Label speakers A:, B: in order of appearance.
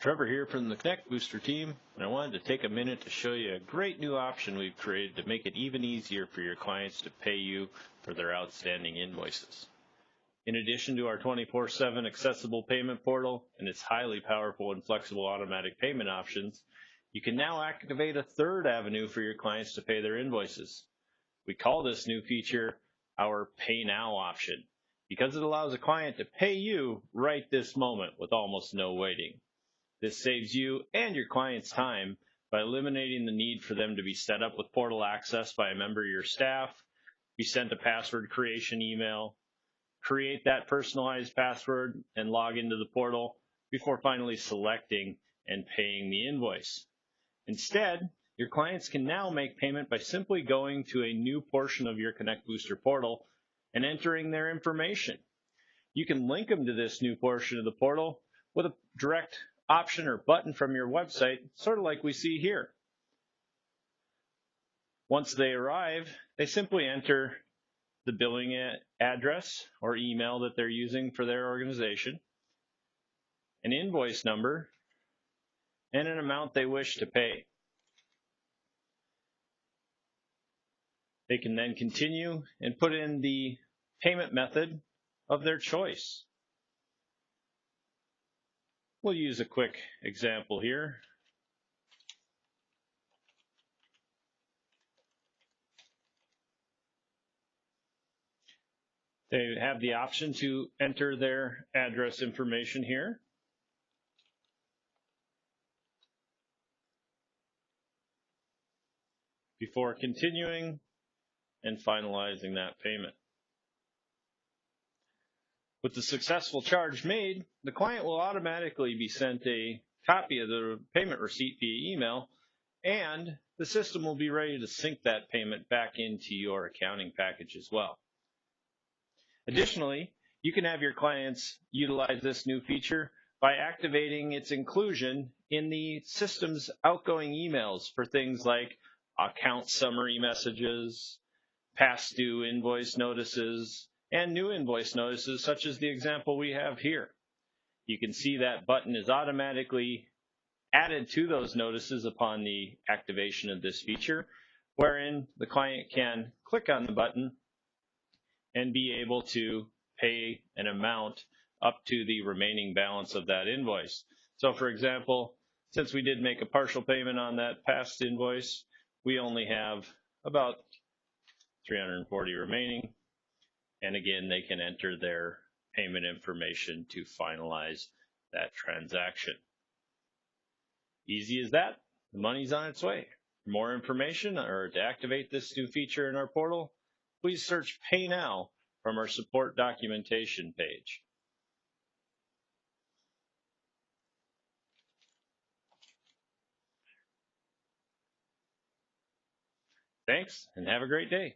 A: Trevor here from the ConnectBooster team, and I wanted to take a minute to show you a great new option we've created to make it even easier for your clients to pay you for their outstanding invoices. In addition to our 24/7 accessible payment portal and its highly powerful and flexible automatic payment options, you can now activate a third avenue for your clients to pay their invoices. We call this new feature our Pay Now option because it allows a client to pay you right this moment with almost no waiting. This saves you and your clients time by eliminating the need for them to be set up with portal access by a member of your staff, be sent a password creation email, create that personalized password, and log into the portal before finally selecting and paying the invoice. Instead, your clients can now make payment by simply going to a new portion of your ConnectBooster portal and entering their information. You can link them to this new portion of the portal with a direct option or button from your website, sort of like we see here. Once they arrive, they simply enter the billing address or email that they're using for their organization, an invoice number, and an amount they wish to pay. They can then continue and put in the payment method of their choice. We'll use a quick example here. They have the option to enter their address information here. Before continuing and finalizing that payment. With the successful charge made, the client will automatically be sent a copy of the payment receipt via email, and the system will be ready to sync that payment back into your accounting package as well. Additionally, you can have your clients utilize this new feature by activating its inclusion in the system's outgoing emails for things like account summary messages, past due invoice notices, and new invoice notices, such as the example we have here. You can see that button is automatically added to those notices upon the activation of this feature, wherein the client can click on the button and be able to pay an amount up to the remaining balance of that invoice. So for example, since we did make a partial payment on that past invoice, we only have about $340 remaining. And again, they can enter their payment information to finalize that transaction. Easy as that. The money's on its way. For more information or to activate this new feature in our portal, please search Pay Now from our support documentation page. Thanks, and have a great day.